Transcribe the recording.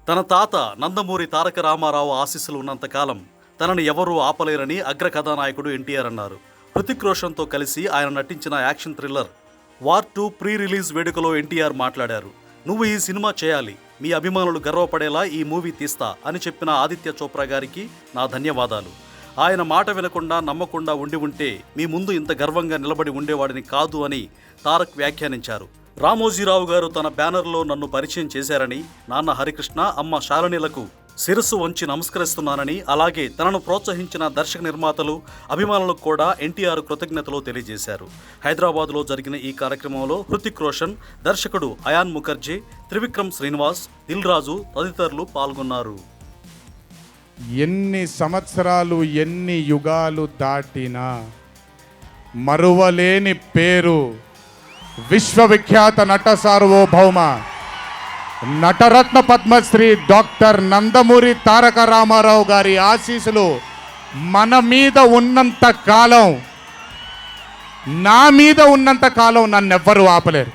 తన తాత నందమూరి తారక రామారావు ఆశీస్సులు ఉన్నంతకాలం తనని ఎవరూ ఆపలేరని అగ్ర కథానాయకుడు ఎన్టీఆర్ అన్నారు. హృతిక్ రోషన్తో కలిసి ఆయన నటించిన action thriller war 2 pre release వేడుకలో ఎన్టీఆర్ మాట్లాడారు. నువ్వు ఈ సినిమా చేయాలి, మీ అభిమానులు గర్వపడేలా ఈ మూవీ తీస్తా అని చెప్పిన ఆదిత్య చోప్రా గారికి నా ధన్యవాదాలు. ఆయన మాట వినకుండా నమ్మకుండా ఉంటే మీ ముందు ఇంత గర్వంగా నిలబడి ఉండేవాడిని కాదు అని తారక్ వ్యాఖ్యానించారు. రామోజీరావు గారు తన బ్యానర్లో నన్ను పరిచయం చేశారని, నాన్న హరికృష్ణ, అమ్మ శాలినిలకు శిరస్సు వంచి నమస్కరిస్తున్నానని, అలాగే తనను ప్రోత్సహించిన దర్శక నిర్మాతలు, అభిమానులకు కూడా ఎన్టీఆర్ కృతజ్ఞతలు తెలియజేశారు. హైదరాబాద్లో జరిగిన ఈ కార్యక్రమంలో హృతిక్ రోషన్, దర్శకుడు అయాన్ ముఖర్జీ, త్రివిక్రమ్ శ్రీనివాస్, దిల్ రాజు తదితరులు పాల్గొన్నారు. ఎన్ని సంవత్సరాలు, ఎన్ని యుగాలు దాటినా మరువలేని పేరు విశ్వవిఖ్యాత నట సార్వభౌమ నటరత్న పద్మశ్రీ డాక్టర్ నందమూరి తారక రామారావు గారి ఆశీస్సులు మన మీద ఉన్నంత కాలం, నా మీద ఉన్నంత కాలం నన్నెవ్వరూ ఆపలేరు.